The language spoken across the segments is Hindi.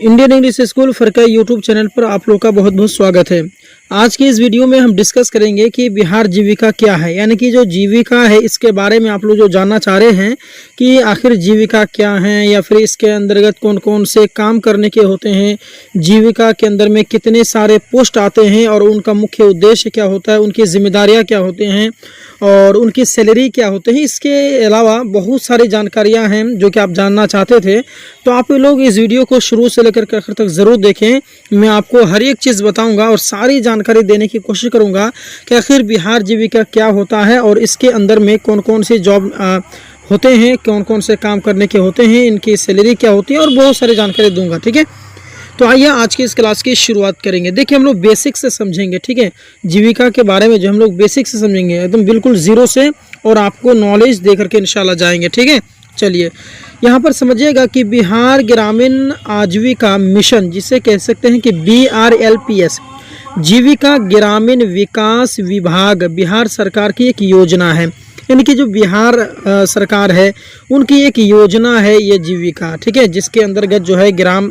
Indian English school Farakka YouTube channel पर आप लोग का बहुत बहुत स्वागत है। आज की इस वीडियो में हम डिस्कस करेंगे कि बिहार जीविका क्या है, यानी कि जो जीविका है इसके बारे में आप लोग जो जानना चाह रहे हैं कि आखिर जीविका क्या है या फिर इसके अंतर्गत कौन कौन से काम करने के होते हैं, जीविका के अंदर में कितने सारे पोस्ट आते हैं और उनका मुख्य उद्देश्य क्या होता है, उनकी जिम्मेदारियाँ क्या होते हैं और उनकी सैलरी क्या होते हैं। इसके अलावा बहुत सारी जानकारियाँ हैं जो कि आप जानना चाहते थे, तो आप लोग इस वीडियो को शुरू से लेकर आखिर तक ज़रूर देखें। मैं आपको हर एक चीज़ बताऊंगा और सारी जानकारी देने की कोशिश करूंगा कि आखिर बिहार जीविका क्या होता है और इसके अंदर में कौन कौन से जॉब होते हैं, कौन कौन से काम करने के होते हैं, इनकी सैलरी क्या होती है और बहुत सारी जानकारी दूंगा। ठीक है, तो आइए आज की इस क्लास की शुरुआत करेंगे। देखिए हम लोग बेसिक से समझेंगे, ठीक है, जीविका के बारे में जो हम लोग बेसिक से समझेंगे एकदम बिल्कुल ज़ीरो से, और आपको नॉलेज दे करके इंशाल्लाह जाएंगे। ठीक है, चलिए यहाँ पर समझिएगा कि बिहार ग्रामीण आजीविका मिशन, जिसे कह सकते हैं कि BRLPS, जीविका ग्रामीण विकास विभाग, बिहार सरकार की एक योजना है। यानी कि जो बिहार सरकार है उनकी एक योजना है ये जीविका, ठीक है, जिसके अंतर्गत जो है ग्राम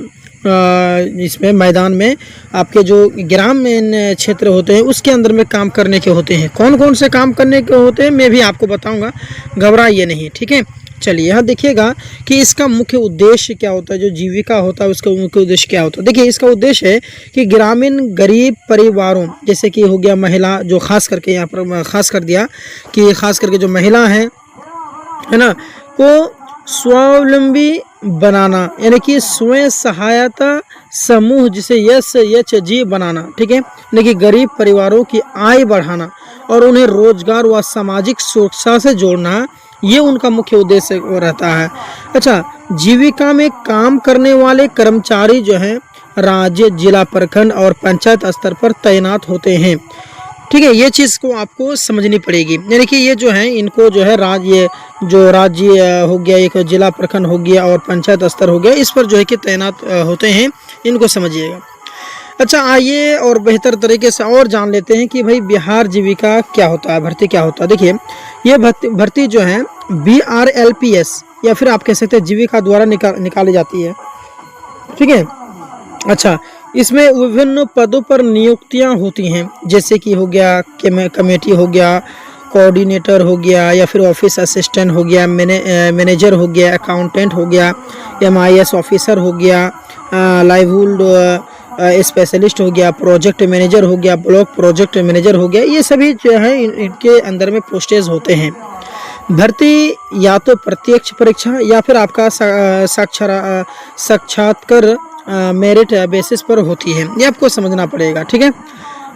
इसमें मैदान में आपके जो ग्रामीण क्षेत्र होते हैं उसके अंदर में काम करने के होते हैं। कौन कौन से काम करने के होते हैं मैं भी आपको बताऊंगा, घबराइए नहीं। ठीक है, चलिए यहाँ देखिएगा कि इसका मुख्य उद्देश्य क्या होता है। जो जीविका होता है उसका मुख्य उद्देश्य क्या होता है। देखिए इसका उद्देश्य है कि ग्रामीण गरीब परिवारों, जैसे कि हो गया महिला, जो खास करके यहाँ पर खास कर दिया कि खास करके जो महिला है ना, को स्वावलंबी बनाना, यानी कि स्वयं सहायता समूह, जिसे SHG बनाना। ठीक है, यानी कि गरीब परिवारों की आय बढ़ाना और उन्हें रोजगार व सामाजिक सुरक्षा से जोड़ना, ये उनका मुख्य उद्देश्य रहता है। अच्छा, जीविका में काम करने वाले कर्मचारी जो हैं राज्य, जिला, प्रखंड और पंचायत स्तर पर तैनात होते हैं। ठीक है, ये चीज़ को आपको समझनी पड़ेगी। यानी कि ये जो है इनको जो है राज्य हो गया, एक जिला, प्रखंड हो गया और पंचायत स्तर हो गया, इस पर जो है कि तैनात होते हैं, इनको समझिएगा। अच्छा, आइए और बेहतर तरीके से और जान लेते हैं कि भाई बिहार जीविका क्या होता है, भर्ती क्या होता है। देखिए ये भर्ती जो है BRLPS या फिर आप कह सकते हैं जीविका द्वारा निकाली जाती है। ठीक है, अच्छा, इसमें विभिन्न पदों पर नियुक्तियां होती हैं, जैसे कि हो गया कमेटी हो गया, कोऑर्डिनेटर हो गया, या फिर ऑफिस असिस्टेंट हो गया, मैनेजर हो गया, अकाउंटेंट हो गया, MIS ऑफिसर हो गया, लाइवलीहुड स्पेशलिस्ट हो गया, प्रोजेक्ट मैनेजर हो गया, ब्लॉक प्रोजेक्ट मैनेजर हो गया। ये सभी जो है इनके अंदर में पोस्टेज होते हैं। भर्ती या तो प्रत्यक्ष परीक्षा या फिर आपका साक्षात्कार मेरिट बेसिस पर होती है, ये आपको समझना पड़ेगा। ठीक है,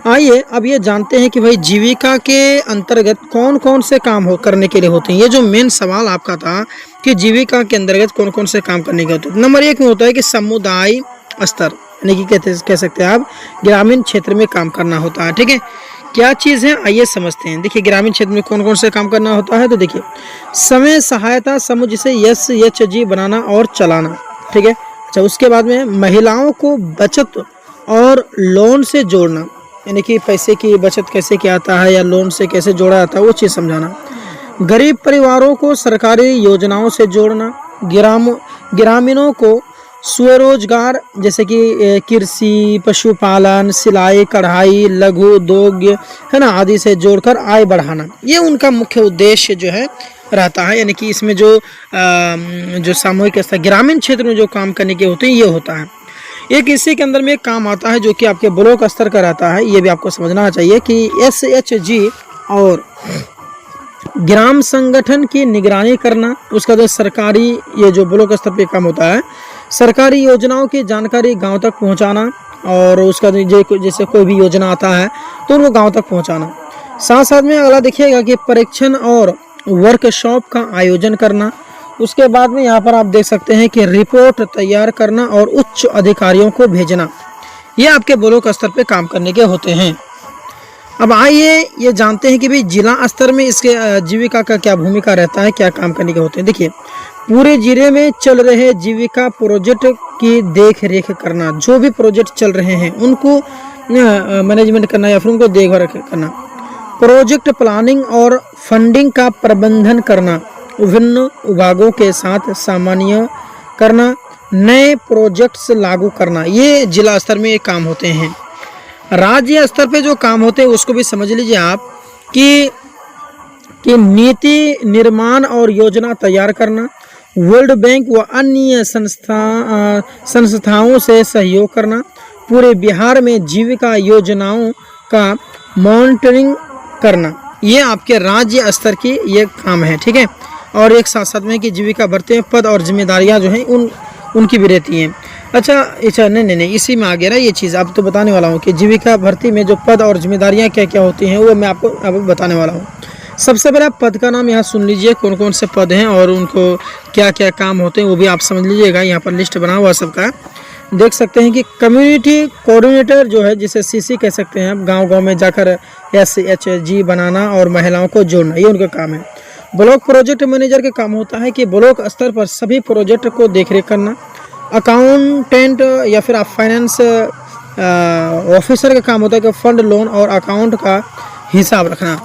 आइए अब ये जानते हैं कि भाई जीविका के अंतर्गत कौन कौन से काम करने के लिए होते हैं। ये जो मेन सवाल आपका था कि जीविका के अंतर्गत कौन कौन से काम करने के होते हैं। नंबर 1 में होता है कि समुदाय स्तर, यानी कि कह सकते हैं आप ग्रामीण क्षेत्र में काम करना होता है। ठीक है, क्या चीज़ है आइए समझते हैं। देखिए ग्रामीण क्षेत्र में कौन कौन से काम करना होता है, तो देखिए स्वयं सहायता समूह, जिसे SHG बनाना और चलाना। ठीक है, अच्छा, उसके बाद में महिलाओं को बचत और लोन से जोड़ना, यानी कि पैसे की बचत कैसे किया जाता है या लोन से कैसे जोड़ा जाता है वो चीज़ समझाना। गरीब परिवारों को सरकारी योजनाओं से जोड़ना, ग्रामीणों को स्वरोजगार, जैसे कि कृषि, पशुपालन, सिलाई, कढ़ाई, लघु उद्योग है ना, आदि से जोड़कर आय बढ़ाना, ये उनका मुख्य उद्देश्य जो है रहता है। यानी कि इसमें जो सामूहिक स्तर ग्रामीण क्षेत्र में जो काम करने के होते हैं ये होता है। एक इसी के अंदर में एक काम आता है जो कि आपके ब्लॉक स्तर का रहता है, ये भी आपको समझना चाहिए कि SHG और ग्राम संगठन की निगरानी करना। उसका जो सरकारी, ये जो ब्लॉक स्तर पे काम होता है, सरकारी योजनाओं की जानकारी गांव तक पहुंचाना और उसका जैसे कोई भी योजना आता है तो उनको गांव तक पहुंचाना। साथ साथ में अगला देखिएगा कि परीक्षण और वर्कशॉप का आयोजन करना। उसके बाद में यहाँ पर आप देख सकते हैं कि रिपोर्ट तैयार करना और उच्च अधिकारियों को भेजना, ये आपके ब्लॉक स्तर पे काम करने के होते हैं। अब आइए ये जानते हैं कि भाई जिला स्तर में इसके जीविका का क्या भूमिका रहता है, क्या काम करने के होते हैं। देखिए पूरे जिले में चल रहे जीविका प्रोजेक्ट की देख रेख करना, जो भी प्रोजेक्ट चल रहे हैं उनको मैनेजमेंट करना या फिर उनको देखभाल करना। प्रोजेक्ट प्लानिंग और फंडिंग का प्रबंधन करना, विभिन्न विभागों के साथ सामान्य करना, नए प्रोजेक्ट्स लागू करना, ये जिला स्तर में ये काम होते हैं। राज्य स्तर पे जो काम होते हैं उसको भी समझ लीजिए आप कि नीति निर्माण और योजना तैयार करना, वर्ल्ड बैंक व अन्य संस्थाओं से सहयोग करना, पूरे बिहार में जीविका योजनाओं का मॉनिटरिंग करना, ये आपके राज्य स्तर की ये काम है। ठीक है, और एक साथ साथ में कि जीविका भर्ती पद और जिम्मेदारियां जो हैं उनकी भी रहती हैं। अच्छा नहीं इसी में आ गया ना ये चीज़, आप तो बताने वाला हूँ कि जीविका भर्ती में जो पद और जिम्मेदारियां क्या क्या होती हैं वो मैं आपको अब बताने वाला हूँ। सबसे पहले पद का नाम यहाँ सुन लीजिए, कौन कौन से पद हैं और उनको क्या क्या काम होते हैं वो भी आप समझ लीजिएगा। यहाँ पर लिस्ट बना हुआ सबका, देख सकते हैं कि कम्युनिटी कोऑर्डिनेटर जो है, जिसे सीसी कह सकते हैं, गांव-गांव में जाकर SHG बनाना और महिलाओं को जोड़ना, ये उनका काम है। ब्लॉक प्रोजेक्ट मैनेजर का काम होता है कि ब्लॉक स्तर पर सभी प्रोजेक्ट को देखरेख करना। अकाउंटेंट या फिर आप फाइनेंस ऑफिसर का काम होता है कि फंड, लोन और अकाउंट का हिसाब रखना।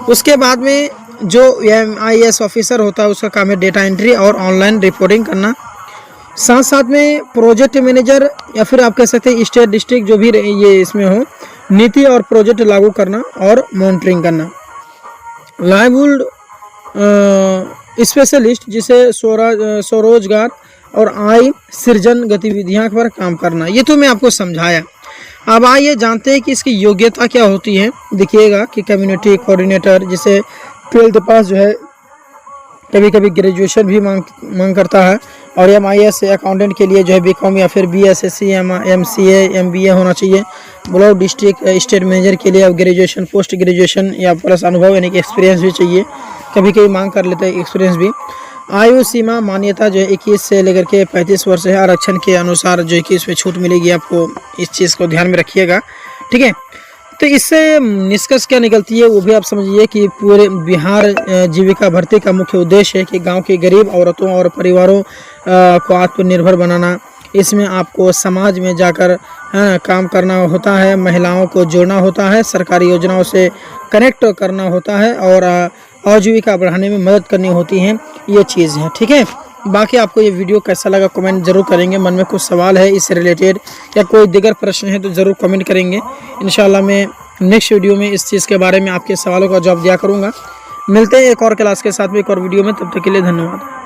उसके बाद में जो MIS ऑफिसर होता है उसका काम है डेटा एंट्री और ऑनलाइन रिपोर्टिंग करना। साथ साथ में प्रोजेक्ट मैनेजर या फिर आप कह सकते हैं स्टेट डिस्ट्रिक्ट जो भी ये इसमें हो, नीति और प्रोजेक्ट लागू करना और मॉनिटरिंग करना। लाइवलीहुड स्पेशलिस्ट, जिसे स्वरोजगार और आय सृजन गतिविधियां पर काम करना। ये तो मैं आपको समझाया। अब आइए जानते हैं कि इसकी योग्यता क्या होती है। देखिएगा कि कम्युनिटी कोऑर्डिनेटर, जिसे 12th पास जो है, कभी कभी ग्रेजुएशन भी मांग करता है, और MIS अकाउंटेंट के लिए जो है BCom या फिर BSSC MCA MBA होना चाहिए। ब्लॉक डिस्ट्रिक्ट स्टेट मैनेजर के लिए अब ग्रेजुएशन, पोस्ट ग्रेजुएशन या प्लस अनुभव यानी कि एक्सपीरियंस भी चाहिए, कभी कभी मांग कर लेते हैं एक्सपीरियंस भी। आयु सीमा मान्यता जो है 21 से लेकर के 35 वर्ष है। आरक्षण के अनुसार जो है कि इसमें छूट मिलेगी आपको, इस चीज़ को ध्यान में रखिएगा। ठीक है, तो इससे निष्कर्ष क्या निकलती है वो भी आप समझिए कि पूरे बिहार जीविका भर्ती का मुख्य उद्देश्य है कि गांव के गरीब औरतों और परिवारों को आत्मनिर्भर बनाना। इसमें आपको समाज में जाकर काम करना होता है, महिलाओं को जोड़ना होता है, सरकारी योजनाओं से कनेक्ट करना होता है और आजीविका बढ़ाने में मदद करनी होती है। ये चीज़ है। ठीक है, बाकी आपको ये वीडियो कैसा लगा कमेंट जरूर करेंगे। मन में कुछ सवाल है इससे रिलेटेड या कोई दिगर प्रश्न है तो ज़रूर कमेंट करेंगे। इंशाल्लाह मैं नेक्स्ट वीडियो में इस चीज़ के बारे में आपके सवालों का जवाब दिया करूँगा। मिलते हैं एक और क्लास के साथ में, एक और वीडियो में। तब तक के लिए धन्यवाद।